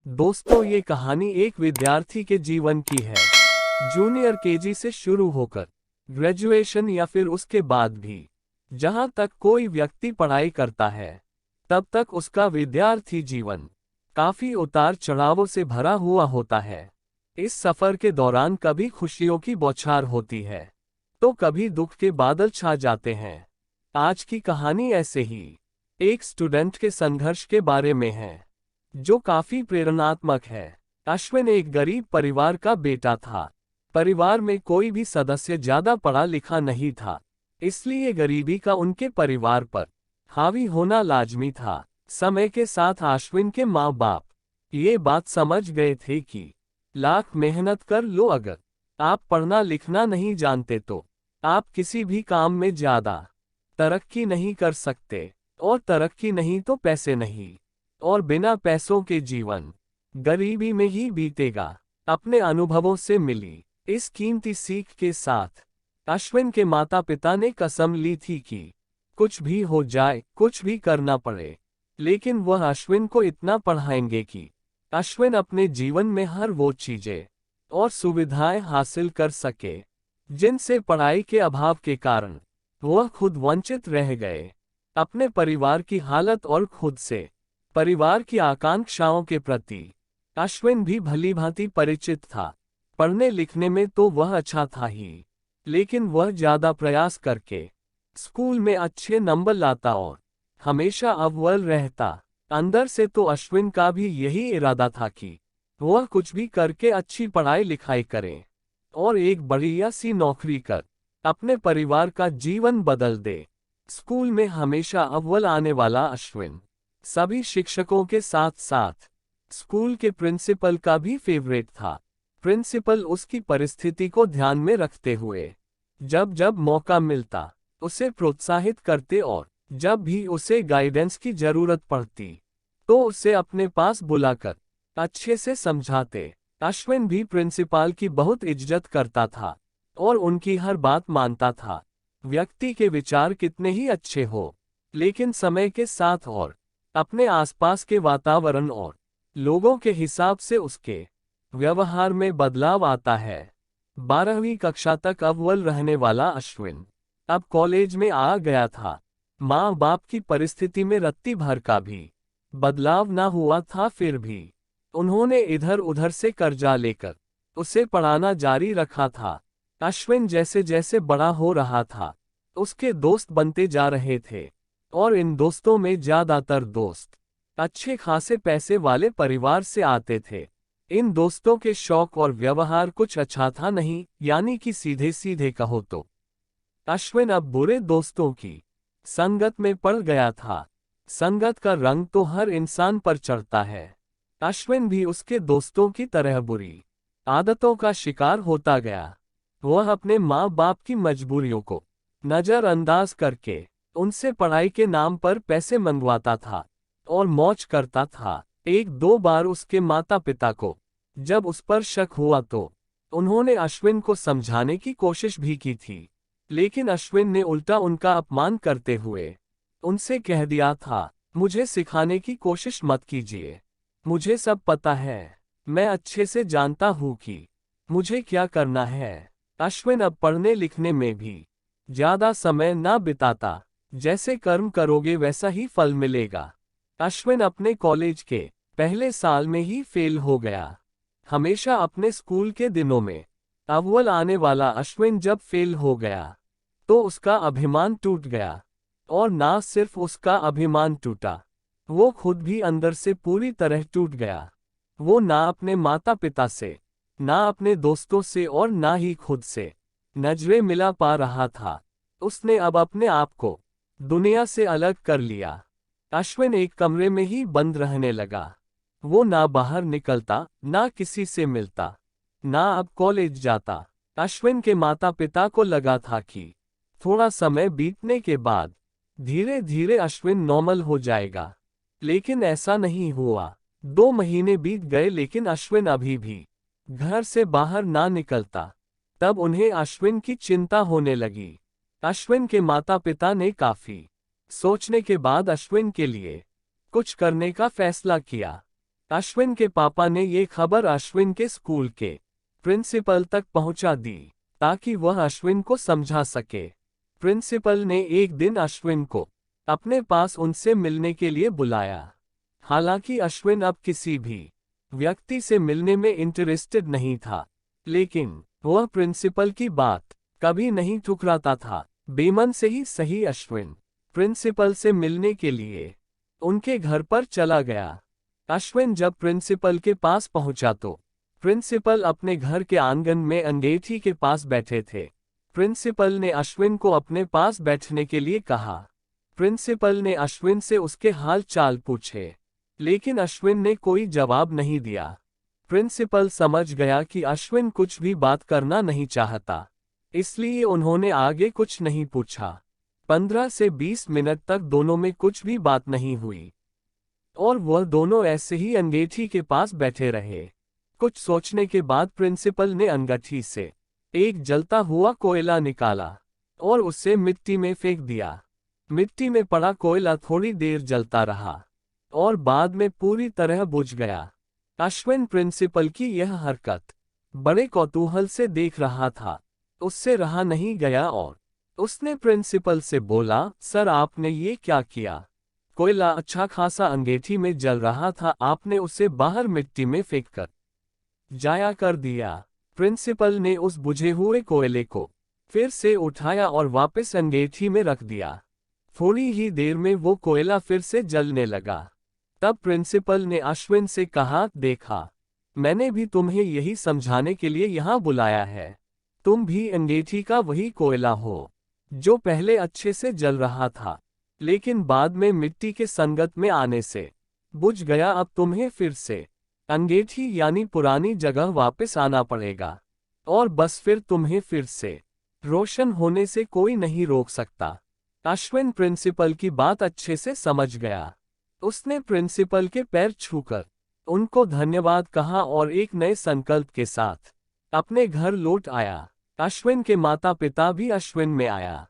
दोस्तों, ये कहानी एक विद्यार्थी के जीवन की है। जूनियर केजी से शुरू होकर ग्रेजुएशन या फिर उसके बाद भी जहां तक कोई व्यक्ति पढ़ाई करता है, तब तक उसका विद्यार्थी जीवन काफी उतार चढ़ावों से भरा हुआ होता है। इस सफर के दौरान कभी खुशियों की बौछार होती है, तो कभी दुख के बादल छा जाते हैं। आज की कहानी ऐसे ही एक स्टूडेंट के संघर्ष के बारे में है, जो काफी प्रेरणात्मक है। अश्विन एक गरीब परिवार का बेटा था। परिवार में कोई भी सदस्य ज्यादा पढ़ा लिखा नहीं था, इसलिए गरीबी का उनके परिवार पर हावी होना लाजमी था। समय के साथ अश्विन के माँ बाप ये बात समझ गए थे कि लाख मेहनत कर लो, अगर आप पढ़ना लिखना नहीं जानते तो आप किसी भी काम में ज्यादा तरक्की नहीं कर सकते, और तरक्की नहीं तो पैसे नहीं, और बिना पैसों के जीवन गरीबी में ही बीतेगा। अपने अनुभवों से मिली इस कीमती सीख के साथ अश्विन के माता पिता ने कसम ली थी कि कुछ भी हो जाए, कुछ भी करना पड़े, लेकिन वह अश्विन को इतना पढ़ाएंगे कि अश्विन अपने जीवन में हर वो चीजें और सुविधाएं हासिल कर सके जिनसे पढ़ाई के अभाव के कारण वह खुद वंचित रह गए। अपने परिवार की हालत और खुद से परिवार की आकांक्षाओं के प्रति अश्विन भी भलीभांति परिचित था। पढ़ने लिखने में तो वह अच्छा था ही, लेकिन वह ज्यादा प्रयास करके स्कूल में अच्छे नंबर लाता और हमेशा अव्वल रहता। अंदर से तो अश्विन का भी यही इरादा था कि वह कुछ भी करके अच्छी पढ़ाई लिखाई करे और एक बढ़िया सी नौकरी कर अपने परिवार का जीवन बदल दे। स्कूल में हमेशा अव्वल आने वाला अश्विन सभी शिक्षकों के साथ साथ स्कूल के प्रिंसिपल का भी फेवरेट था। प्रिंसिपल उसकी परिस्थिति को ध्यान में रखते हुए जब जब मौका मिलता उसे प्रोत्साहित करते, और जब भी उसे गाइडेंस की जरूरत पड़ती तो उसे अपने पास बुलाकर अच्छे से समझाते। अश्विन भी प्रिंसिपल की बहुत इज्जत करता था और उनकी हर बात मानता था। व्यक्ति के विचार कितने ही अच्छे हो, लेकिन समय के साथ और अपने आसपास के वातावरण और लोगों के हिसाब से उसके व्यवहार में बदलाव आता है। 12वीं कक्षा तक अव्वल रहने वाला अश्विन अब कॉलेज में आ गया था। माँ बाप की परिस्थिति में रत्ती भर का भी बदलाव ना हुआ था, फिर भी उन्होंने इधर उधर से कर्जा लेकर उसे पढ़ाना जारी रखा था। अश्विन जैसे जैसे बड़ा हो रहा था, उसके दोस्त बनते जा रहे थे, और इन दोस्तों में ज्यादातर दोस्त अच्छे खासे पैसे वाले परिवार से आते थे। इन दोस्तों के शौक और व्यवहार कुछ अच्छा था नहीं, यानी कि सीधे सीधे कहो तो अश्विन अब बुरे दोस्तों की संगत में पड़ गया था। संगत का रंग तो हर इंसान पर चढ़ता है। अश्विन भी उसके दोस्तों की तरह बुरी आदतों का शिकार होता गया। वह अपने माँ बाप की मजबूरियों को नजरअंदाज करके उनसे पढ़ाई के नाम पर पैसे मंगवाता था और मौज करता था। एक दो बार उसके माता पिता को जब उस पर शक हुआ तो उन्होंने अश्विन को समझाने की कोशिश भी की थी, लेकिन अश्विन ने उल्टा उनका अपमान करते हुए उनसे कह दिया था, मुझे सिखाने की कोशिश मत कीजिए, मुझे सब पता है, मैं अच्छे से जानता हूँ कि मुझे क्या करना है। अश्विन अब पढ़ने लिखने में भी ज्यादा समय ना बिताता। जैसे कर्म करोगे वैसा ही फल मिलेगा। अश्विन अपने कॉलेज के पहले साल में ही फेल हो गया। हमेशा अपने स्कूल के दिनों में अव्वल आने वाला अश्विन जब फेल हो गया तो उसका अभिमान टूट गया, और ना सिर्फ उसका अभिमान टूटा, वो खुद भी अंदर से पूरी तरह टूट गया। वो ना अपने माता पिता से, ना अपने दोस्तों से, और ना ही खुद से नजरें मिला पा रहा था। उसने अब अपने आप को दुनिया से अलग कर लिया। अश्विन एक कमरे में ही बंद रहने लगा। वो ना बाहर निकलता, ना किसी से मिलता, ना अब कॉलेज जाता। अश्विन के माता पिता को लगा था कि थोड़ा समय बीतने के बाद धीरे धीरे अश्विन नॉर्मल हो जाएगा, लेकिन ऐसा नहीं हुआ। 2 महीने बीत गए, लेकिन अश्विन अभी भी घर से बाहर ना निकलता। तब उन्हें अश्विन की चिंता होने लगी। अश्विन के माता पिता ने काफी सोचने के बाद अश्विन के लिए कुछ करने का फैसला किया। अश्विन के पापा ने ये खबर अश्विन के स्कूल के प्रिंसिपल तक पहुंचा दी ताकि वह अश्विन को समझा सके। प्रिंसिपल ने एक दिन अश्विन को अपने पास उनसे मिलने के लिए बुलाया। हालांकि अश्विन अब किसी भी व्यक्ति से मिलने में इंटरेस्टेड नहीं था, लेकिन वह प्रिंसिपल की बात कभी नहीं ठुकराता था। बेमन से ही सही अश्विन प्रिंसिपल से मिलने के लिए उनके घर पर चला गया। अश्विन जब प्रिंसिपल के पास पहुंचा तो प्रिंसिपल अपने घर के आंगन में अंगीठी के पास बैठे थे। प्रिंसिपल ने अश्विन को अपने पास बैठने के लिए कहा। प्रिंसिपल ने अश्विन से उसके हाल चाल पूछे, लेकिन अश्विन ने कोई जवाब नहीं दिया। प्रिंसिपल समझ गया कि अश्विन कुछ भी बात करना नहीं चाहता, इसलिए उन्होंने आगे कुछ नहीं पूछा। 15 से 20 मिनट तक दोनों में कुछ भी बात नहीं हुई और वह दोनों ऐसे ही अंगीठी के पास बैठे रहे। कुछ सोचने के बाद प्रिंसिपल ने अंगीठी से एक जलता हुआ कोयला निकाला और उसे मिट्टी में फेंक दिया। मिट्टी में पड़ा कोयला थोड़ी देर जलता रहा और बाद में पूरी तरह बुझ गया। अश्विन प्रिंसिपल की यह हरकत बड़े कौतूहल से देख रहा था। उससे रहा नहीं गया और उसने प्रिंसिपल से बोला, सर आपने ये क्या किया? कोयला अच्छा खासा अंगीठी में जल रहा था, आपने उसे बाहर मिट्टी में फेंककर जाया कर दिया। प्रिंसिपल ने उस बुझे हुए कोयले को फिर से उठाया और वापस अंगीठी में रख दिया। थोड़ी ही देर में वो कोयला फिर से जलने लगा। तब प्रिंसिपल ने अश्विन से कहा, देखा, मैंने भी तुम्हें यही समझाने के लिए यहाँ बुलाया है। तुम भी अंगीठी का वही कोयला हो जो पहले अच्छे से जल रहा था, लेकिन बाद में मिट्टी के संगत में आने से बुझ गया। अब तुम्हें फिर से अंगीठी यानी पुरानी जगह वापस आना पड़ेगा और बस फिर तुम्हें फिर से रोशन होने से कोई नहीं रोक सकता। अश्विन प्रिंसिपल की बात अच्छे से समझ गया। उसने प्रिंसिपल के पैर छूकर उनको धन्यवाद कहा और एक नए संकल्प के साथ अपने घर लौट आया। अश्विन के माता पिता भी अश्विन में आया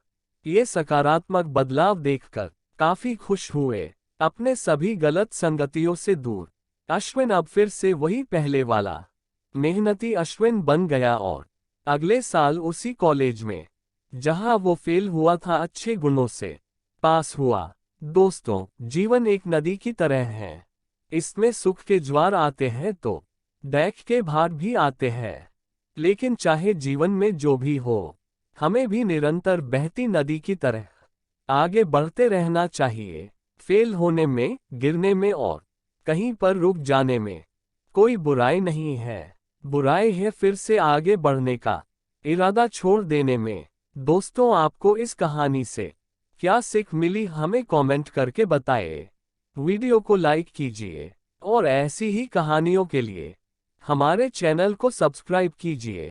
ये सकारात्मक बदलाव देखकर काफी खुश हुए। अपने सभी गलत संगतियों से दूर अश्विन अब फिर से वही पहले वाला मेहनती अश्विन बन गया और अगले साल उसी कॉलेज में जहां वो फेल हुआ था अच्छे गुणों से पास हुआ। दोस्तों, जीवन एक नदी की तरह है। इसमें सुख के ज्वार आते हैं तो दैख के भार भी आते हैं, लेकिन चाहे जीवन में जो भी हो, हमें भी निरंतर बहती नदी की तरह आगे बढ़ते रहना चाहिए। फेल होने में, गिरने में और कहीं पर रुक जाने में कोई बुराई नहीं है। बुराई है फिर से आगे बढ़ने का इरादा छोड़ देने में। दोस्तों, आपको इस कहानी से क्या सीख मिली हमें कमेंट करके बताएं। वीडियो को लाइक कीजिए और ऐसी ही कहानियों के लिए हमारे चैनल को सब्सक्राइब कीजिए।